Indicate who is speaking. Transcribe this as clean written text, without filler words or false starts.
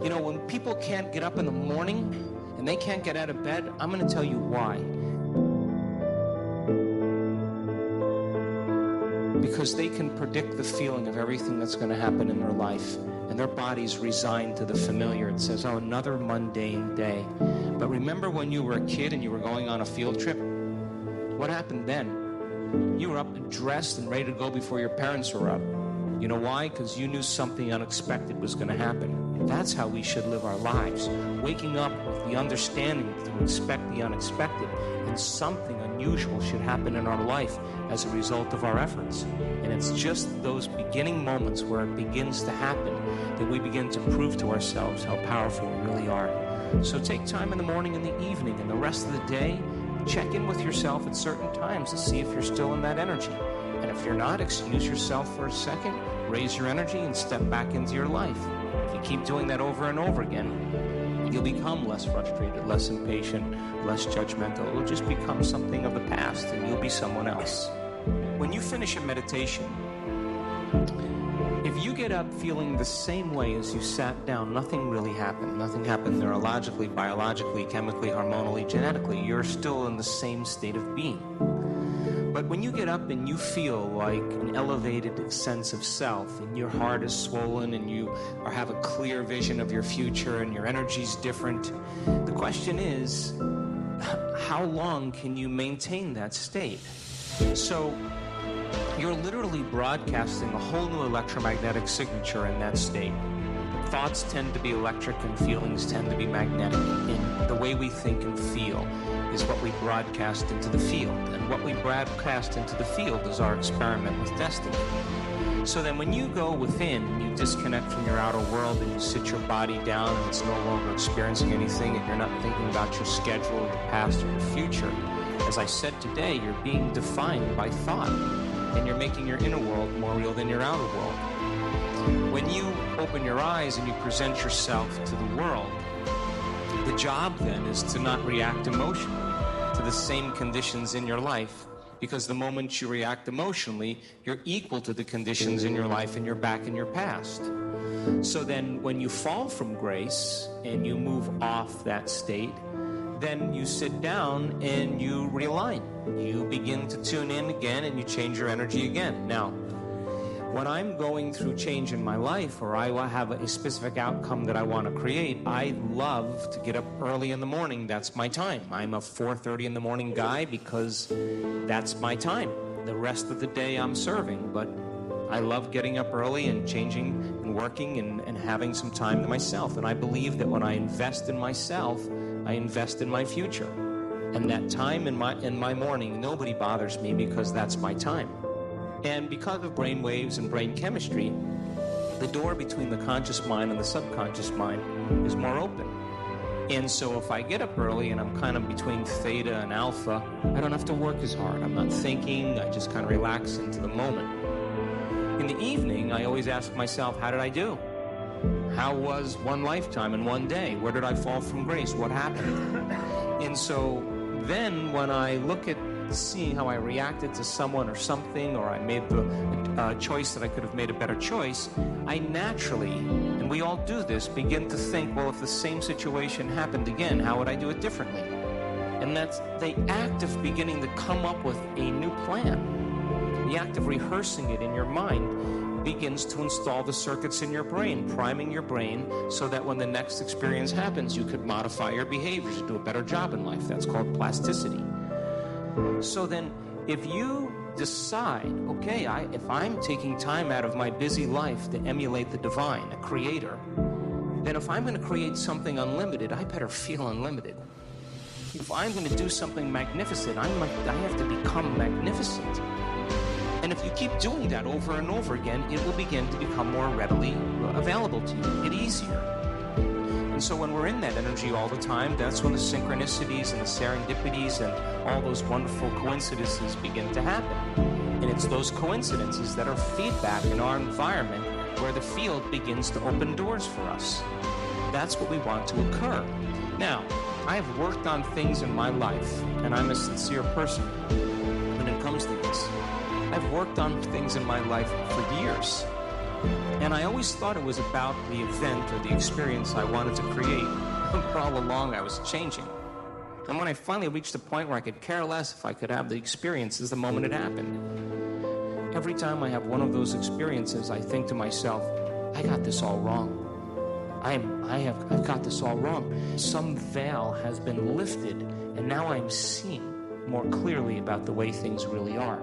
Speaker 1: You know, when people can't get up in the morning and they can't get out of bed, I'm going to tell you why. Because they can predict the feeling of everything that's going to happen in their life. And their body's resigned to the familiar. It says, oh, another mundane day. But remember when you were a kid and you were going on a field trip? What happened then? You were up and dressed and ready to go before your parents were up. You know why? Because you knew something unexpected was going to happen. That's how we should live our lives. Waking up with the understanding to expect the unexpected, and something unusual should happen in our life as a result of our efforts. And it's just those beginning moments where it begins to happen that we begin to prove to ourselves how powerful we really are. So take time in the morning and the evening and the rest of the day. Check in with yourself at certain times to see if you're still in that energy. And if you're not, excuse yourself for a second, raise your energy, and step back into your life. If you keep doing that over and over again, you'll become less frustrated, less impatient, less judgmental. It'll just become something of the past, and you'll be someone else. When you finish a meditation, if you get up feeling the same way as you sat down, nothing really happened. Nothing happened neurologically, biologically, chemically, hormonally, genetically. You're still in the same state of being. But when you get up and you feel like an elevated sense of self, and your heart is swollen, and you have a clear vision of your future, and your energy's different, the question is, how long can you maintain that state? So you're literally broadcasting a whole new electromagnetic signature in that state. Thoughts tend to be electric and feelings tend to be magnetic. And the way we think and feel is what we broadcast into the field. And what we broadcast into the field is our experiment with destiny. So then when you go within and you disconnect from your outer world and you sit your body down and it's no longer experiencing anything and you're not thinking about your schedule, your past, or your future, as I said today, you're being defined by thought. And you're making your inner world more real than your outer world. When you open your eyes and you present yourself to the world, the job then is to not react emotionally to the same conditions in your life, because the moment you react emotionally, you're equal to the conditions in your life and you're back in your past. So then when you fall from grace and you move off that state, then you sit down and you realign. You begin to tune in again and you change your energy again. Now, when I'm going through change in my life, or I have a specific outcome that I want to create, I love to get up early in the morning. That's my time. I'm a 4:30 in the morning guy because that's my time. The rest of the day I'm serving, but I love getting up early and changing and working and having some time to myself. And I believe that when I invest in myself, I invest in my future. And that time in my morning, nobody bothers me because that's my time. And because of brain waves and brain chemistry, the door between the conscious mind and the subconscious mind is more open. And so if I get up early and I'm kind of between theta and alpha, I don't have to work as hard. I'm not thinking, I just kind of relax into the moment. In the evening, I always ask myself, how did I do? How was one lifetime in one day? Where did I fall from grace? What happened? And so then when I look at seeing how I reacted to someone or something, or I made the choice that I could have made a better choice, I naturally, and we all do this, begin to think, well, if the same situation happened again, how would I do it differently? And that's the act of beginning to come up with a new plan. The act of rehearsing it in your mind begins to install the circuits in your brain, priming your brain so that when the next experience happens, you could modify your behaviors to do a better job in life. That's called plasticity. So then, if you decide, okay, if I'm taking time out of my busy life to emulate the divine, a creator, then if I'm going to create something unlimited, I better feel unlimited. If I'm going to do something magnificent, I have to become magnificent. And if you keep doing that over and over again, it will begin to become more readily available to you, get easier. And so when we're in that energy all the time, that's when the synchronicities and the serendipities and all those wonderful coincidences begin to happen. And it's those coincidences that are feedback in our environment where the field begins to open doors for us. That's what we want to occur. Now, I have worked on things in my life, and I'm a sincere person when it comes to this. I've worked on things in my life for years. And I always thought it was about the event or the experience I wanted to create. But all along I was changing. And when I finally reached a point where I could care less if I could have the experiences the moment it happened. Every time I have one of those experiences, I think to myself, I got this all wrong. I've got this all wrong. Some veil has been lifted, and now I'm seeing more clearly about the way things really are.